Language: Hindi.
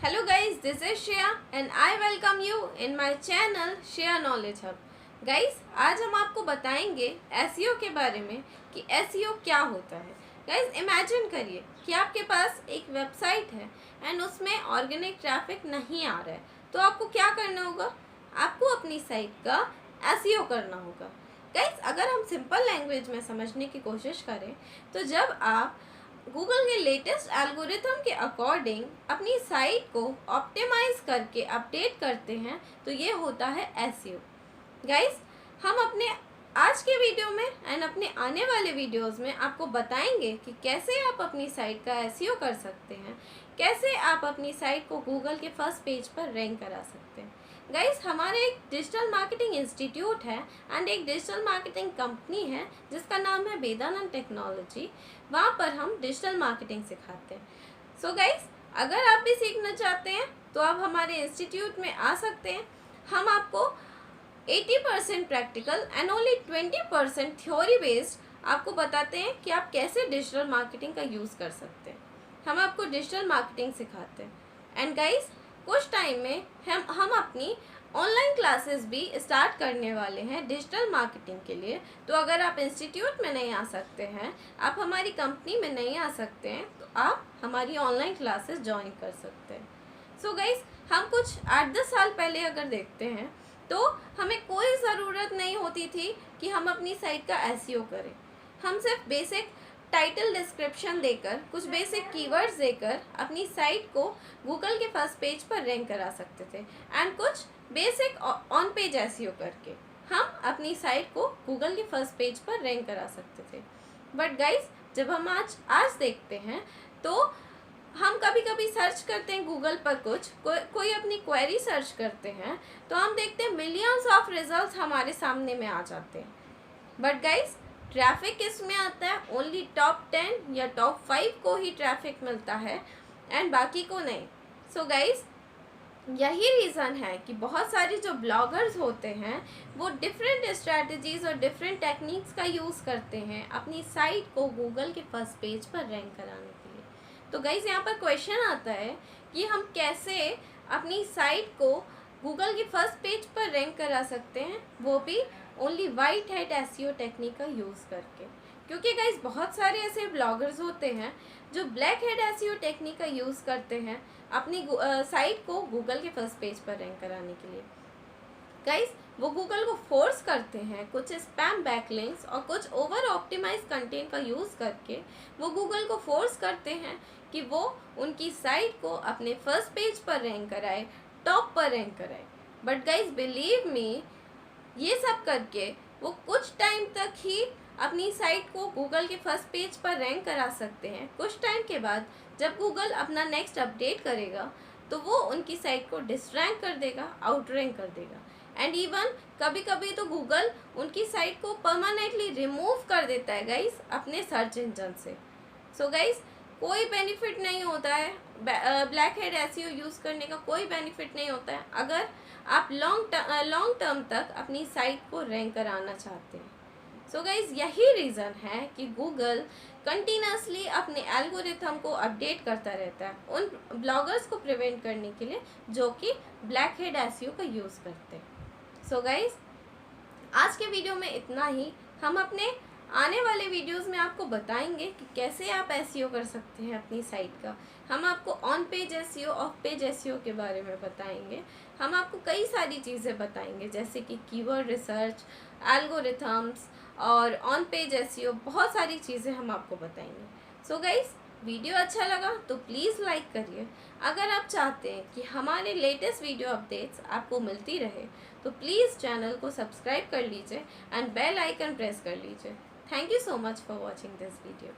Hello guys, this is Shreya and I welcome you in my channel Shreya Knowledge Hub. Guys, आज हम आपको बताएंगे SEO के बारे में कि SEO क्या होता है. Guys, इमेजिन करिए कि आपके पास एक वेबसाइट है एंड उसमें ऑर्गेनिक ट्रैफिक नहीं आ रहा है, तो आपको क्या करना होगा? आपको अपनी साइट का SEO करना होगा. गाइस, अगर हम सिंपल लैंग्वेज में समझने की कोशिश करें तो जब आप गूगल के लेटेस्ट एल्गोरिथम के अकॉर्डिंग अपनी साइट को ऑप्टिमाइज करके अपडेट करते हैं तो ये होता है SEO. गाइस, हम अपने आज के वीडियो में एंड अपने आने वाले वीडियोस में आपको बताएंगे कि कैसे आप अपनी साइट का SEO कर सकते हैं, कैसे आप अपनी साइट को गूगल के फर्स्ट पेज पर रैंक करा सकते हैं. गाइस, हमारे एक डिजिटल मार्केटिंग इंस्टीट्यूट है एंड एक डिजिटल मार्केटिंग कंपनी है जिसका नाम है वेदानंद टेक्नोलॉजी. वहाँ पर हम डिजिटल मार्केटिंग सिखाते हैं. सो गाइस, अगर आप भी सीखना चाहते हैं तो आप हमारे इंस्टीट्यूट में आ सकते हैं. हम आपको 80% practical and only 20% theory based आपको बताते हैं कि आप कैसे डिजिटल मार्केटिंग का यूज़ कर सकते हैं. हम आपको डिजिटल मार्केटिंग सिखाते हैं. एंड गाइस, कुछ टाइम में हम अपनी ऑनलाइन क्लासेस भी स्टार्ट करने वाले हैं डिजिटल मार्केटिंग के लिए. तो अगर आप इंस्टीट्यूट में नहीं आ सकते हैं, आप हमारी कंपनी में नहीं आ सकते हैं, तो आप हमारी ऑनलाइन क्लासेस ज्वाइन कर सकते हैं. सो गाइस, हम कुछ 8-10 साल पहले अगर देखते हैं तो हमें कोई ज़रूरत नहीं होती थी कि हम अपनी साइट का SEO करें. हम सिर्फ बेसिक टाइटल डिस्क्रिप्शन देकर, कुछ बेसिक कीवर्ड्स देकर अपनी साइट को गूगल के फर्स्ट पेज पर रैंक करा सकते थे एंड कुछ बेसिक ऑन पेज SEO करके हम अपनी साइट को गूगल के फर्स्ट पेज पर रैंक करा सकते थे. बट गाइस, जब हम आज देखते हैं तो हम कभी कभी सर्च करते हैं गूगल पर कोई अपनी क्वेरी सर्च करते हैं तो हम देखते हैं मिलियंस ऑफ रिजल्ट्स हमारे सामने में आ जाते हैं. बट गाइस, ट्रैफिक किस में आता है? ओनली टॉप 10 या टॉप 5 को ही ट्रैफिक मिलता है एंड बाकी को नहीं. सो गाइस, यही रीज़न है कि बहुत सारे जो ब्लॉगर्स होते हैं वो डिफरेंट स्ट्रैटेजीज और डिफरेंट टेक्निक्स का यूज़ करते हैं अपनी साइट को गूगल के फर्स्ट पेज पर रैंक कराने के लिए. तो गाइस, यहाँ पर क्वेश्चन आता है कि हम कैसे अपनी साइट को गूगल के फर्स्ट पेज पर रैंक करा सकते हैं, वो भी only white head SEO technique का यूज़ करके. क्योंकि गाइस, बहुत सारे ऐसे ब्लॉगर्स होते हैं जो ब्लैक हेड SEO टेक्निक का यूज़ करते हैं अपनी साइट को गूगल के फर्स्ट पेज पर रैंक कराने के लिए. गाइस, वो गूगल को फोर्स करते हैं कुछ स्पैम बैकलिंक्स और कुछ ओवर ऑप्टिमाइज कंटेंट का यूज़ करके. वो गूगल को फोर्स करते हैं कि वो उनकी साइट को अपने फर्स्ट पेज पर रैंक कराए, टॉप पर रैंक कराए. बट गाइस, बिलीव मी, ये सब करके वो कुछ टाइम तक ही अपनी साइट को गूगल के फर्स्ट पेज पर रैंक करा सकते हैं. कुछ टाइम के बाद जब गूगल अपना नेक्स्ट अपडेट करेगा तो वो उनकी साइट को डिसरैंक कर देगा, आउट रैंक कर देगा. एंड इवन कभी कभी तो गूगल उनकी साइट को परमानेंटली रिमूव कर देता है गाइस अपने सर्च इंजन से. सो गाइस, कोई बेनिफिट नहीं होता है ब्लैक हेड SEO यूज़ करने का. कोई बेनिफिट नहीं होता है अगर आप लॉन्ग टर्म तक अपनी साइट को रैंक कराना चाहते हैं. सो गाइस, यही रीज़न है कि गूगल कंटिन्यूसली अपने एल्गोरिथम को अपडेट करता रहता है उन ब्लॉगर्स को प्रिवेंट करने के लिए जो कि ब्लैक हेड SEO का यूज़ करते हैं. सो गाइस, आज के वीडियो में इतना ही. हम अपने आने वाले वीडियोस में आपको बताएंगे कि कैसे आप SEO कर सकते हैं अपनी साइट का. हम आपको on page SEO, of page SEO के बारे में बताएंगे. हम आपको कई सारी चीज़ें बताएंगे जैसे कि कीवर्ड रिसर्च, एल्गोरिथम्स और ऑन पेज SEO. बहुत सारी चीज़ें हम आपको बताएंगे. सो गाइस, वीडियो अच्छा लगा तो प्लीज़ लाइक करिए. अगर आप चाहते हैं कि हमारे लेटेस्ट वीडियो अपडेट्स आपको मिलती रहे तो प्लीज़ चैनल को सब्सक्राइब कर लीजिए एंड बेल आइकन प्रेस कर लीजिए. Thank you so much for watching this video.